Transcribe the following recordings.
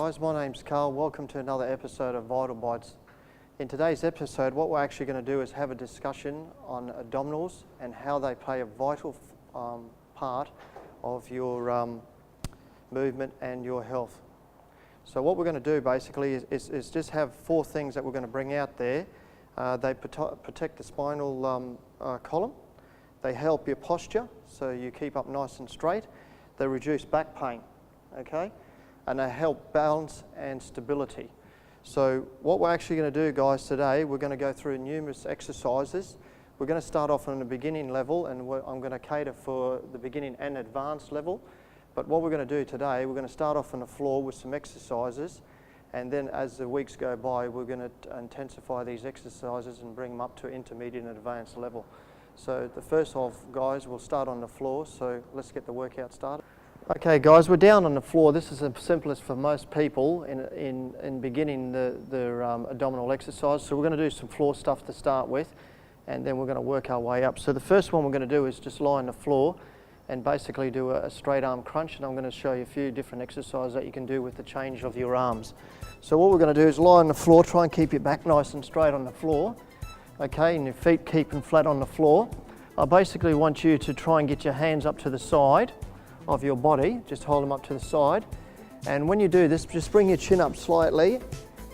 guys, my name's Carl. Welcome to another episode of Vital Bites. In today's episode, what we're actually going to do is have a discussion on abdominals and how they play a vital part of your movement and your health. So what we're going to do basically is just have four things that we're going to bring out there. They protect the spinal column. They help your posture, so you keep up nice and straight. They reduce back pain, okay? And they help balance and stability. So what we're actually going to do, guys, today, we're going to go through numerous exercises. We're going to start off on the beginning level, and I'm going to cater for the beginning and advanced level. But what we're going to do today, we're going to start off on the floor with some exercises, and then as the weeks go by, we're going to intensify these exercises and bring them up to intermediate and advanced level. So the first of, guys, we'll start on the floor, so let's get the workout started. Okay, guys, we're down on the floor. This is the simplest for most people in beginning the abdominal exercise. So we're going to do some floor stuff to start with, and then we're going to work our way up. So the first one we're going to do is just lie on the floor and basically do a straight arm crunch, and I'm going to show you a few different exercises that you can do with the change of your arms. So what we're going to do is lie on the floor, try and keep your back nice and straight on the floor, okay, and your feet keeping flat on the floor. I basically want you to try and get your hands up to the side of your body, just hold them up to the side, and when you do this, just bring your chin up slightly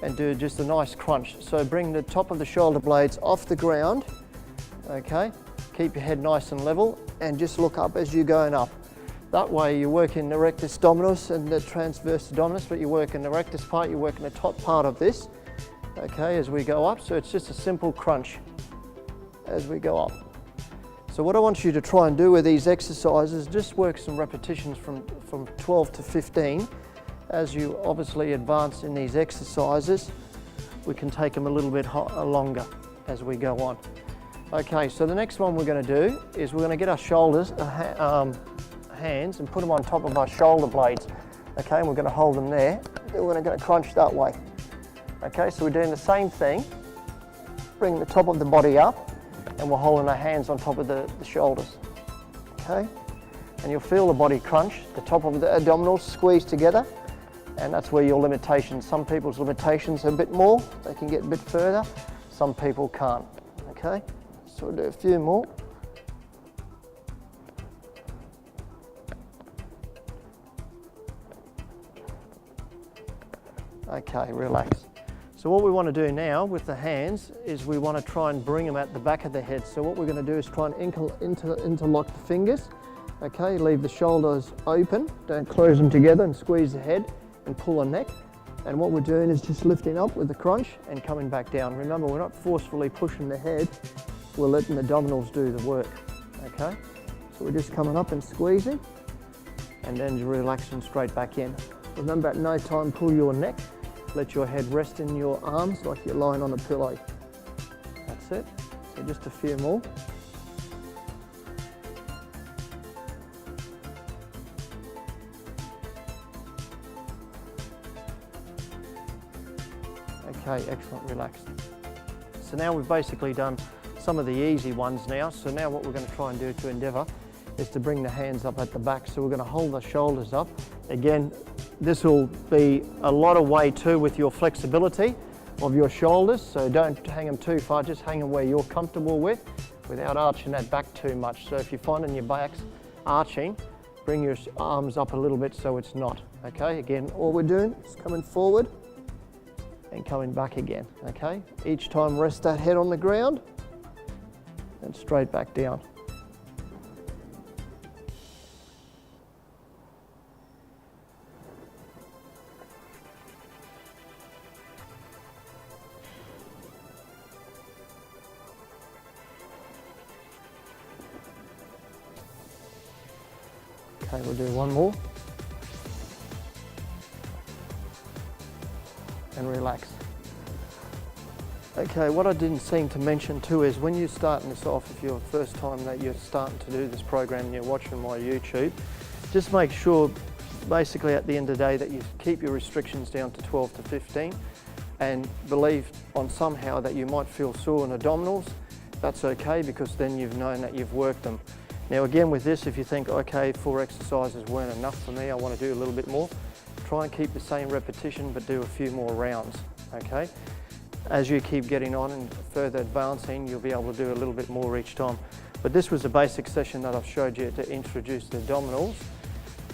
and do just a nice crunch. So bring the top of the shoulder blades off the ground, okay, keep your head nice and level, and just look up as you're going up. That way you're working the rectus abdominis and the transverse abdominis, but you're working the rectus part, you're working the top part of this, okay, as we go up. So it's just a simple crunch as we go up. So what I want you to try and do with these exercises, just work some repetitions from 12 to 15. As you obviously advance in these exercises, we can take them a little bit longer as we go on. Okay, so the next one we're going to do is we're going to get our shoulders, hands, and put them on top of our shoulder blades. Okay, and we're going to hold them there. Then we're going to crunch that way. Okay, so we're doing the same thing. Bring the top of the body up, and we're holding our hands on top of the shoulders, okay? And you'll feel the body crunch, the top of the abdominals squeeze together, and that's where your limitations, some people's limitations are a bit more, they can get a bit further, some people can't, okay? So we'll do a few more. Okay, relax. So what we want to do now with the hands is we want to try and bring them at the back of the head. So what we're going to do is try and interlock the fingers. Okay, leave the shoulders open, don't close them together, and squeeze the head and pull the neck. And what we're doing is just lifting up with the crunch and coming back down. Remember, we're not forcefully pushing the head, we're letting the abdominals do the work. Okay, so we're just coming up and squeezing, and then relaxing straight back in. Remember, at no time pull your neck. Let your head rest in your arms like you're lying on a pillow. That's it. So just a few more. Okay, excellent, relax. So now we've basically done some of the easy ones now. So now what we're going to try and do to endeavour is to bring the hands up at the back. So we're going to hold the shoulders up. Again, this will be a lot of way too with your flexibility of your shoulders, so don't hang them too far, just hang them where you're comfortable with without arching that back too much. So if you're finding your back's arching, bring your arms up a little bit so it's not. Okay, again, all we're doing is coming forward and coming back again. Okay, each time rest that head on the ground and straight back down. Okay, we'll do one more. And relax. Okay, what I didn't seem to mention too is when you're starting this off, if you're the first time that you're starting to do this program and you're watching my YouTube, just make sure basically at the end of the day that you keep your restrictions down to 12 to 15 and believe on somehow that you might feel sore in abdominals. That's okay, because then you've known that you've worked them. Now again with this, if you think, okay, 4 exercises weren't enough for me, I want to do a little bit more, try and keep the same repetition but do a few more rounds, okay? As you keep getting on and further advancing, you'll be able to do a little bit more each time. But this was a basic session that I've showed you to introduce the abdominals.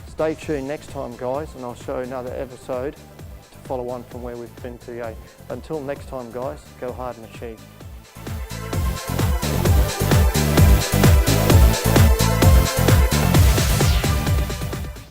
Stay tuned next time, guys, and I'll show you another episode to follow on from where we've been today. Until next time, guys, go hard and achieve.